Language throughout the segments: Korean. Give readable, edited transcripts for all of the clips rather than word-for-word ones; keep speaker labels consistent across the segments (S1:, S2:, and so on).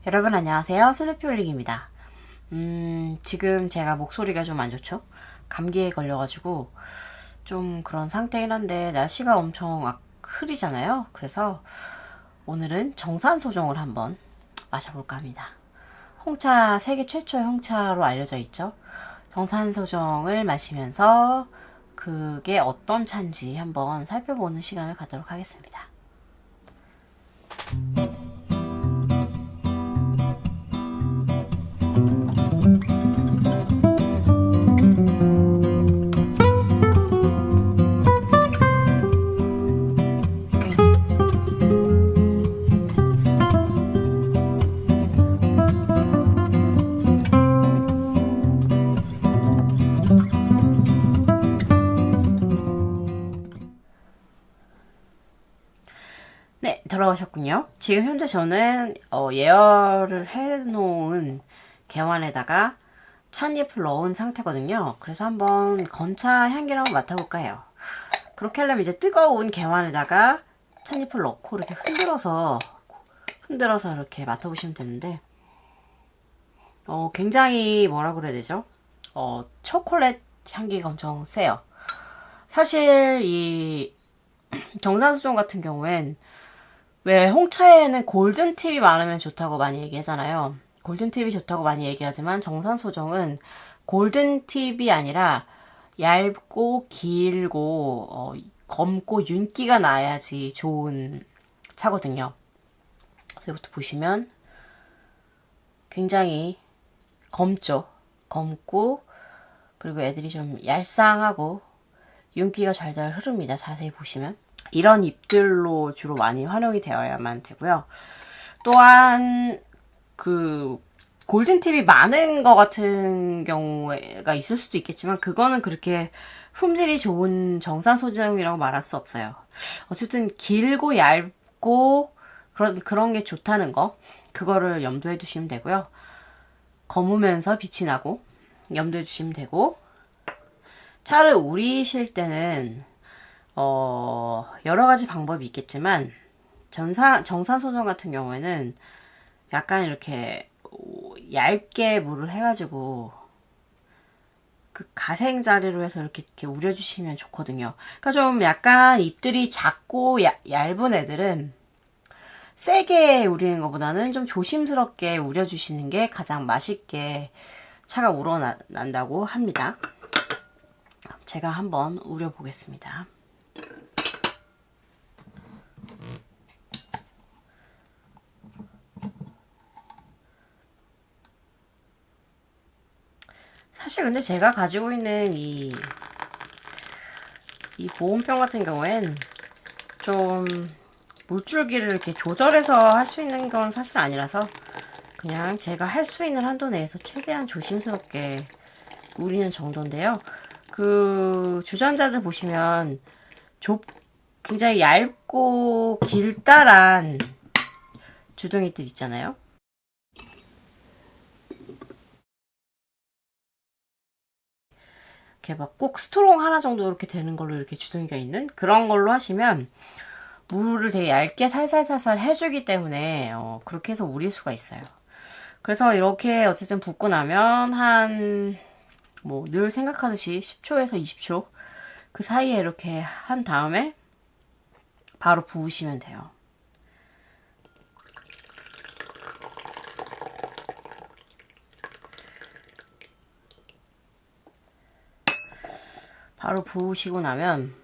S1: 여러분 안녕하세요. 스누피올릭입니다. 지금 제가 목소리가 좀 안 좋죠? 감기에 걸려가지고 좀 그런 상태긴 한데 날씨가 엄청 흐리잖아요. 그래서 오늘은 정산소정을 한번 마셔볼까 합니다. 홍차, 세계 최초의 홍차로 알려져 있죠. 정산소정을 마시면서 그게 어떤 차인지 한번 살펴보는 시간을 갖도록 하겠습니다. 네, 들어오셨군요. 지금 현재 저는 예열을 해놓은 개완에다가 찻잎을 넣은 상태거든요. 그래서 한번 건차 향기를 한번 맡아볼까 해요. 그렇게 하려면 이제 뜨거운 개완에다가 찻잎을 넣고 이렇게 흔들어서 이렇게 맡아보시면 되는데 굉장히 뭐라 그래야 되죠? 초콜릿 향기가 엄청 세요. 사실 이 정산수종 같은 경우엔 왜 홍차에는 골든팁이 많으면 좋다고 많이 얘기하잖아요. 골든팁이 좋다고 많이 얘기하지만 정산소정은 골든팁이 아니라 얇고 길고 검고 윤기가 나야지 좋은 차거든요. 그래서 이것도 보시면 굉장히 검죠. 검고 그리고 애들이 좀 얄쌍하고 윤기가 잘잘 흐릅니다. 자세히 보시면. 이런 잎들로 주로 많이 활용이 되어야만 되고요. 또한 그 골든팁이 많은 것 같은 경우가 있을 수도 있겠지만 그거는 그렇게 품질이 좋은 정산소정이라고 말할 수 없어요. 어쨌든 길고 얇고 그런 게 좋다는 거 그거를 염두에 두시면 되고요. 검으면서 빛이 나고 염두에 두시면 되고 차를 우리실 때는 여러 가지 방법이 있겠지만, 정산소정 같은 경우에는 약간 이렇게 얇게 물을 해가지고, 그 가생자리로 해서 이렇게 우려주시면 좋거든요. 그러니까 좀 약간 잎들이 작고 얇은 애들은 세게 우리는 것보다는 좀 조심스럽게 우려주시는 게 가장 맛있게 차가 우러난다고 합니다. 제가 한번 우려보겠습니다. 사실 근데 제가 가지고 있는 이 보온병 같은 경우엔 좀 물줄기를 이렇게 조절해서 할 수 있는 건 사실 아니라서 그냥 제가 할 수 있는 한도 내에서 최대한 조심스럽게 우리는 정도인데요. 그 주전자들 보시면 굉장히 얇고 길다란 주둥이들 있잖아요. 이렇게 막 꼭 스트롱 하나 정도 이렇게 되는 걸로 이렇게 주둥이가 있는 그런 걸로 하시면 물을 되게 얇게 살살살살 해주기 때문에 그렇게 해서 우릴 수가 있어요. 그래서 이렇게 어쨌든 붓고 나면 뭐 늘 생각하듯이 10초에서 20초 그 사이에 이렇게 한 다음에 바로 부으시면 돼요. 바로 부으시고 나면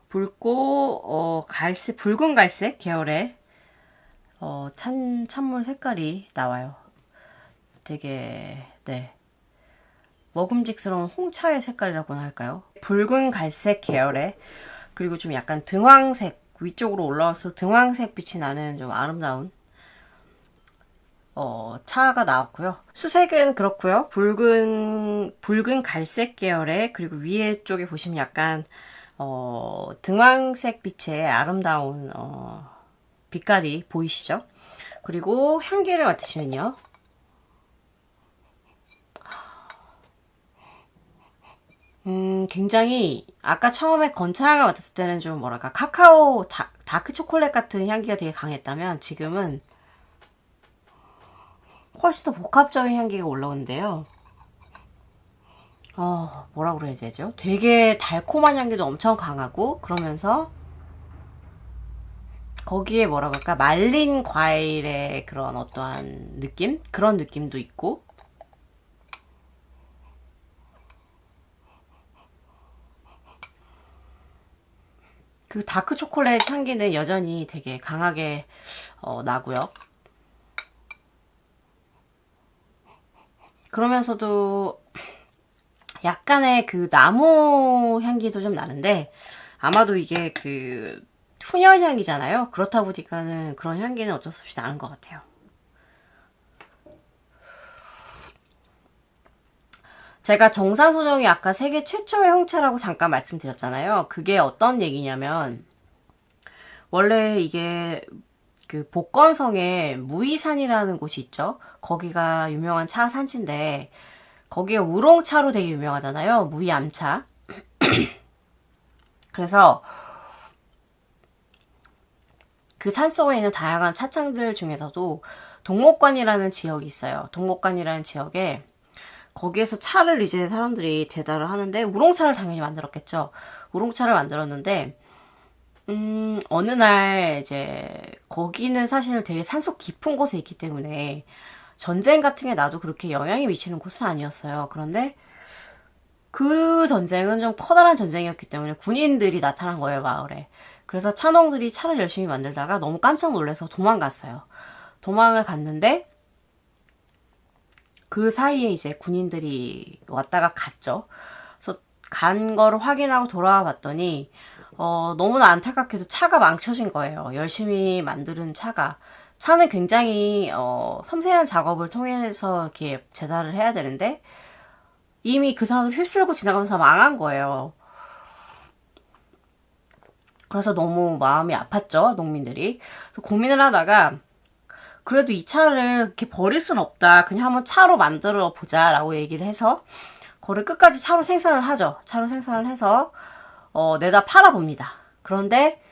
S1: 붉고 붉은 갈색 계열의 찬물 색깔이 나와요. 되게 먹음직스러운 홍차의 색깔이라고나 할까요? 붉은 갈색 계열의 그리고 좀 약간 등황색 위쪽으로 올라갈수록 등황색 빛이 나는 좀 아름다운 차가 나왔고요. 수색은 그렇고요. 붉은 갈색 계열의 그리고 위에 쪽에 보시면 약간 등황색 빛의 아름다운 빛깔이 보이시죠? 그리고 향기를 맡으시면요. 굉장히 아까 처음에 건차가 맡았을 때는 좀 뭐랄까 카카오 다크 초콜릿 같은 향기가 되게 강했다면 지금은 훨씬 더 복합적인 향기가 올라오는데요. 뭐라 그래야 되죠? 되게 달콤한 향기도 엄청 강하고, 그러면서 거기에 뭐라 그럴까, 말린 과일의 그런 어떠한 느낌? 그런 느낌도 있고, 그 다크 초콜릿 향기는 여전히 되게 강하게 나고요. 그러면서도 약간의 그 나무 향기도 좀 나는데, 아마도 이게 그 훈연 향이잖아요. 그렇다 보니까는 그런 향기는 어쩔 수 없이 나는 것 같아요. 제가 정산소정이 아까 세계 최초의 홍차라고 잠깐 말씀드렸잖아요. 그게 어떤 얘기냐면, 원래 이게 그 복건성에 무이산이라는 곳이 있죠. 거기가 유명한 차 산지인데, 거기가 우롱차로 되게 유명하잖아요. 무이암차. 그래서 그 산속에 있는 다양한 차창들 중에서도 동목관이라는 지역이 있어요. 동목관이라는 지역에 거기에서 차를 이제 사람들이 대달을 하는데, 우롱차를 당연히 만들었겠죠. 우롱차를 만들었는데, 어느 날 이제 거기는 사실 되게 산속 깊은 곳에 있기 때문에 전쟁 같은 게 나도 그렇게 영향이 미치는 곳은 아니었어요. 그런데 그 전쟁은 좀 커다란 전쟁이었기 때문에 군인들이 나타난 거예요, 마을에. 그래서 차농들이 차를 열심히 만들다가 너무 깜짝 놀라서 도망갔어요. 도망을 갔는데 그 사이에 이제 군인들이 왔다가 갔죠. 그래서 간 거를 확인하고 돌아와 봤더니 너무나 안타깝게도 차가 망쳐진 거예요. 열심히 만드는 차가. 차는 굉장히 섬세한 작업을 통해서 이렇게 제작을 해야 되는데 이미 그 사람들 휩쓸고 지나가면서 망한 거예요. 그래서 너무 마음이 아팠죠, 농민들이. 그래서 고민을 하다가 그래도 이 차를 이렇게 버릴 순 없다. 그냥 한번 차로 만들어 보자라고 얘기를 해서 그거를 끝까지 차로 생산을 하죠. 차로 생산을 해서 내다 팔아봅니다. 그런데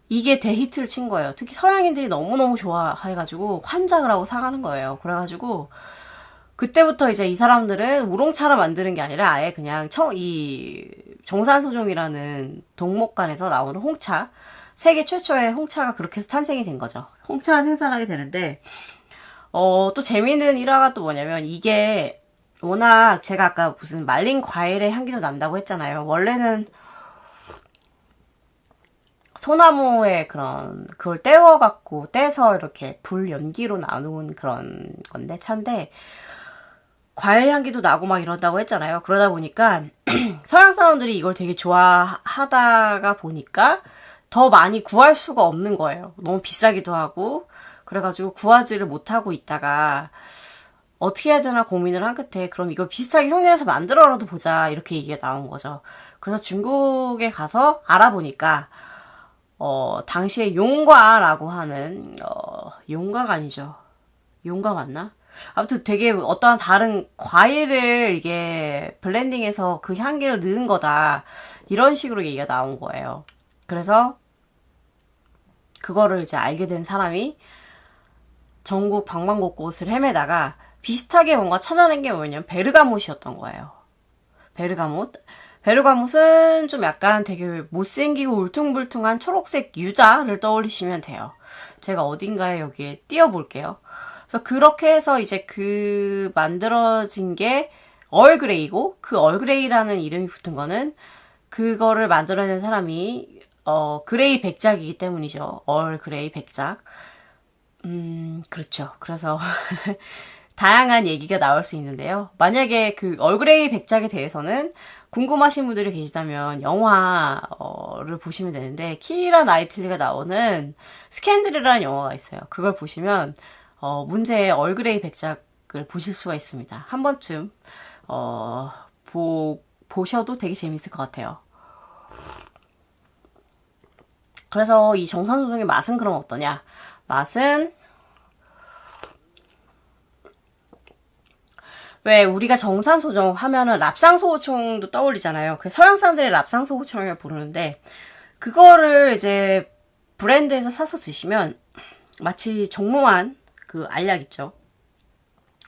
S1: 이게 대히트를 친 거예요. 특히 서양인들이 너무너무 좋아해가지고 환장을 하고 사가는 거예요. 그래가지고 그때부터 이제 이 사람들은 우롱차를 만드는 게 아니라 아예 그냥 이 정산소종이라는 동목간에서 나오는 홍차, 세계 최초의 홍차가 그렇게 해서 탄생이 된 거죠. 홍차를 생산하게 되는데 또 재미있는 일화가 또 뭐냐면, 이게 워낙 제가 아까 무슨 말린 과일의 향기도 난다고 했잖아요. 원래는 소나무에 그걸 떼서 이렇게 불 연기로 나누는 그런 건데, 차인데, 과일 향기도 나고 막 이런다고 했잖아요. 그러다 보니까, 서양 사람들이 이걸 되게 좋아하다가 보니까, 더 많이 구할 수가 없는 거예요. 너무 비싸기도 하고, 그래가지고 구하지를 못하고 있다가, 어떻게 해야 되나 고민을 한 끝에, 그럼 이걸 비슷하게 흉내내서 만들어라도 보자, 이렇게 얘기가 나온 거죠. 그래서 중국에 가서 알아보니까, 당시에 용과라고 하는, 용과가 아니죠. 용과 맞나? 아무튼 되게 어떠한 다른 과일을 이게 블렌딩해서 그 향기를 넣은 거다. 이런 식으로 얘기가 나온 거예요. 그래서 그거를 이제 알게 된 사람이 전국 방방곳곳을 헤매다가 비슷하게 뭔가 찾아낸 게 뭐냐면 베르가못이었던 거예요. 베르가못. 베르가못은 좀 약간 되게 못생기고 울퉁불퉁한 초록색 유자를 떠올리시면 돼요. 제가 어딘가에 여기에 띄워볼게요. 그래서 그렇게 해서 이제 그 만들어진 게 얼그레이고, 그 얼그레이라는 이름이 붙은 거는 그거를 만들어낸 사람이 그레이 백작이기 때문이죠. 얼그레이 백작. 그렇죠. 그래서 다양한 얘기가 나올 수 있는데요. 만약에 그 얼그레이 백작에 대해서는 궁금하신 분들이 계시다면 영화를 보시면 되는데, 키라 나이틀리가 나오는 스캔들이라는 영화가 있어요. 그걸 보시면 문제의 얼그레이 백작을 보실 수가 있습니다. 한 번쯤 보셔도 되게 재밌을 것 같아요. 그래서 이 정산소종의 맛은 그럼 어떠냐? 맛은 왜 우리가 정산소종 하면은 랍상소고총도 떠올리잖아요. 그 서양 사람들이 랍상소고총을 부르는데, 그거를 이제 브랜드에서 사서 드시면 마치 정로한 그 알약 있죠.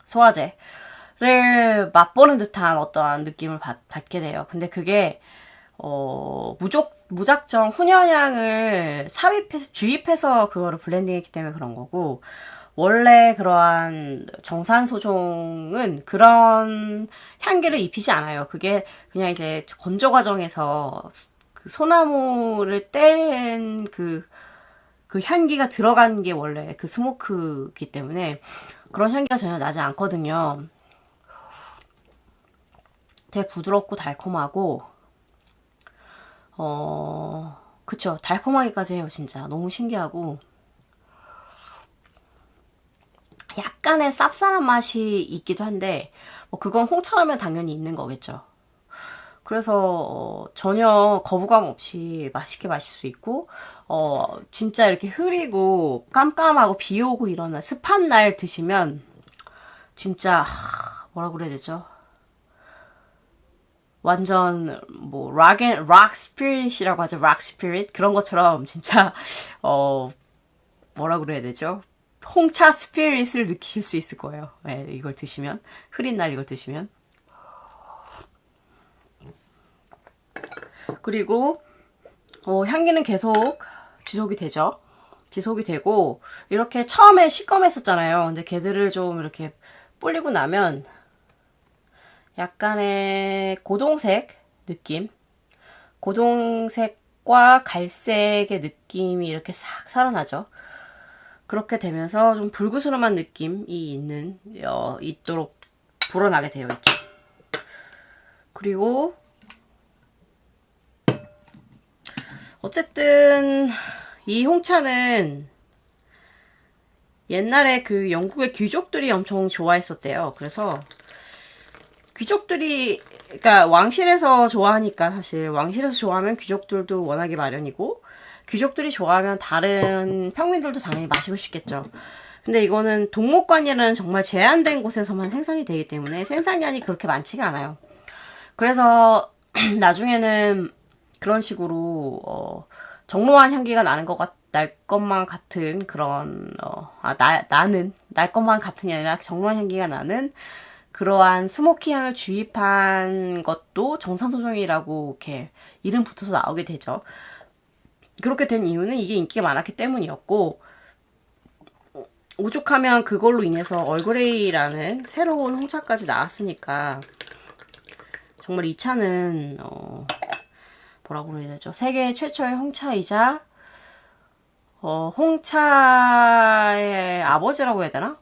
S1: 소화제를 맛보는 듯한 어떠한 느낌을 받게 돼요. 근데 그게 무작정 훈연향을 주입해서 그거를 블렌딩했기 때문에 그런 거고, 원래 그러한 정산소종은 그런 향기를 입히지 않아요. 그게 그냥 이제 건조 과정에서 그 소나무를 뗀 그 향기가 들어간 게 원래 그 스모크이기 때문에 그런 향기가 전혀 나지 않거든요. 되게 부드럽고 달콤하고, 그쵸. 달콤하기까지 해요, 진짜. 너무 신기하고. 약간의 쌉쌀한 맛이 있기도 한데, 뭐 그건 홍차라면 당연히 있는 거겠죠. 그래서 전혀 거부감 없이 맛있게 마실 수 있고, 진짜 이렇게 흐리고 깜깜하고 비 오고 이런 날, 습한 날 드시면 진짜 뭐라 그래야 되죠? 완전 뭐 락 스피릿이라고 하죠. 락 스피릿 그런 것처럼 진짜 뭐라 그래야 되죠? 홍차 스피릿을 느끼실 수 있을 거예요. 네, 이걸 드시면 흐린 날 이걸 드시면. 그리고 향기는 계속 지속이 되죠. 지속이 되고 이렇게 처음에 시꺼맸었잖아요. 근데 걔들을 좀 이렇게 불리고 나면 약간의 고동색 느낌, 고동색과 갈색의 느낌이 이렇게 싹 살아나죠. 그렇게 되면서 좀 불그스름한 느낌이 있도록 불어나게 되어 있죠. 그리고 어쨌든 이 홍차는 옛날에 그 영국의 귀족들이 엄청 좋아했었대요. 그래서 귀족들이, 그러니까 왕실에서 좋아하니까 사실 왕실에서 좋아하면 귀족들도 원하기 마련이고, 귀족들이 좋아하면 다른 평민들도 당연히 마시고 싶겠죠. 근데 이거는 동목관이라는 정말 제한된 곳에서만 생산이 되기 때문에 생산량이 그렇게 많지가 않아요. 그래서 나중에는 그런 식으로 정로한 향기가 날 것만 같은 그런 날 것만 같은이 아니라 정로한 향기가 나는 그러한 스모키 향을 주입한 것도 정산소종이라고 이렇게 이름 붙어서 나오게 되죠. 그렇게 된 이유는 이게 인기가 많았기 때문이었고, 오죽하면 그걸로 인해서 얼그레이라는 새로운 홍차까지 나왔으니까 정말 이 차는 뭐라고 그래야 되죠? 세계 최초의 홍차이자 홍차의 아버지라고 해야 되나?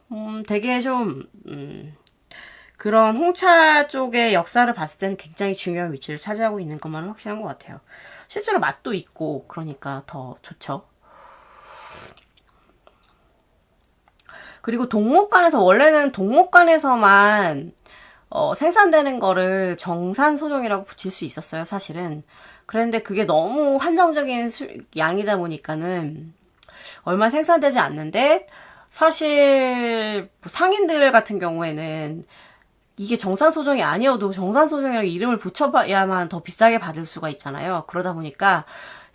S1: 되게 좀 그런 홍차 쪽의 역사를 봤을 때는 굉장히 중요한 위치를 차지하고 있는 것만은 확실한 것 같아요. 실제로 맛도 있고 그러니까 더 좋죠. 그리고 원래는 동목관에서만 생산되는 거를 정산소종이라고 붙일 수 있었어요, 사실은. 그런데 그게 너무 한정적인 양이다 보니까는 얼마 생산되지 않는데, 사실 상인들 같은 경우에는 이게 정산소종이 아니어도 정산소종이라고 이름을 붙여야만 더 비싸게 받을 수가 있잖아요. 그러다 보니까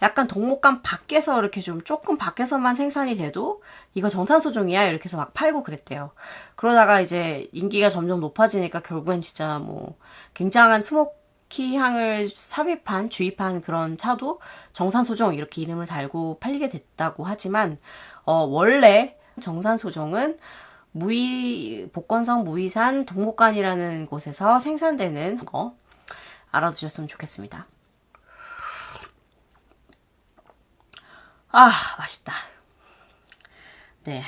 S1: 약간 동목관 밖에서 이렇게 좀 조금 밖에서만 생산이 돼도 이거 정산소종이야 이렇게 해서 막 팔고 그랬대요. 그러다가 이제 인기가 점점 높아지니까 결국엔 진짜 뭐 굉장한 스모키 향을 주입한 그런 차도 정산소종 이렇게 이름을 달고 팔리게 됐다고 하지만 원래 정산소종은 복건성 무이산 동목관이라는 곳에서 생산되는 거 알아두셨으면 좋겠습니다. 맛있다. 네.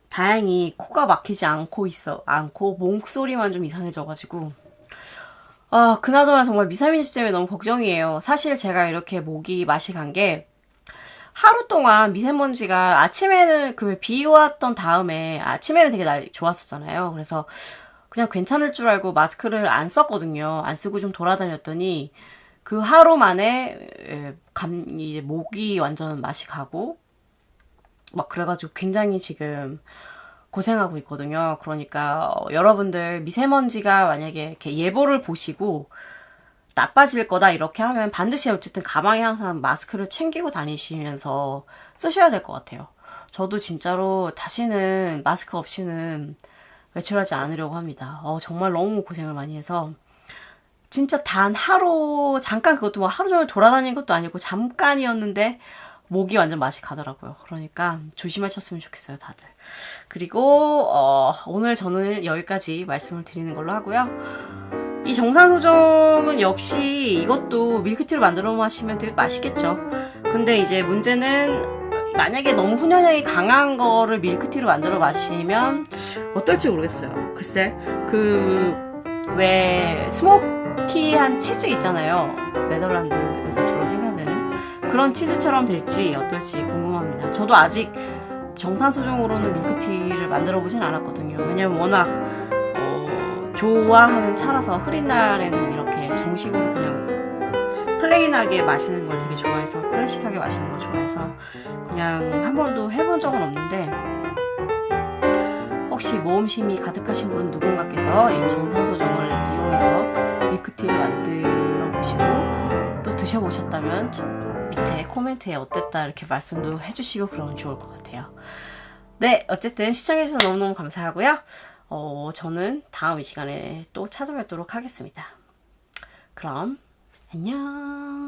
S1: 다행히 코가 막히지 않고 목소리만 좀 이상해져가지고. 그나저나 정말 미사민십 때문에 너무 걱정이에요. 사실 제가 이렇게 맛이 간 게, 하루 동안 미세먼지가 아침에는 비 왔던 다음에 아침에는 되게 날이 좋았었잖아요. 그래서 그냥 괜찮을 줄 알고 마스크를 안 썼거든요. 안 쓰고 좀 돌아다녔더니 그 하루 만에 이제 목이 완전 맛이 가고 막 그래가지고 굉장히 지금 고생하고 있거든요. 그러니까 여러분들 미세먼지가 만약에 이렇게 예보를 보시고 나빠질 거다 이렇게 하면 반드시 어쨌든 가방에 항상 마스크를 챙기고 다니시면서 쓰셔야 될 것 같아요. 저도 진짜로 다시는 마스크 없이는 외출하지 않으려고 합니다. 정말 너무 고생을 많이 해서 진짜 단 하루 잠깐, 그것도 뭐 하루 종일 돌아다니는 것도 아니고 잠깐이었는데 목이 완전 맛이 가더라고요. 그러니까 조심하셨으면 좋겠어요, 다들. 그리고 오늘 저는 여기까지 말씀을 드리는 걸로 하고요. 이 정산소정은 역시 이것도 밀크티로 만들어 마시면 되게 맛있겠죠. 근데 이제 문제는 만약에 너무 훈연향이 강한 거를 밀크티로 만들어 마시면 어떨지 모르겠어요. 글쎄, 왜 스모키한 치즈 있잖아요. 네덜란드에서 주로 생산되는 그런 치즈처럼 될지 어떨지 궁금합니다. 저도 아직 정산소정으로는 밀크티를 만들어 보진 않았거든요. 왜냐면 워낙 좋아하는 차라서 흐린 날에는 이렇게 정식으로 그냥 플레인하게 마시는 걸 되게 좋아해서, 클래식하게 마시는 걸 좋아해서 그냥 한 번도 해본 적은 없는데, 혹시 모험심이 가득하신 분 누군가께서 이 정산소정을 이용해서 밀크티를 만들어 보시고 또 드셔보셨다면 밑에 코멘트에 어땠다 이렇게 말씀도 해주시고 그러면 좋을 것 같아요. 네, 어쨌든 시청해주셔서 너무너무 감사하고요. 저는 다음 이 시간에 또 찾아뵙도록 하겠습니다. 그럼 안녕.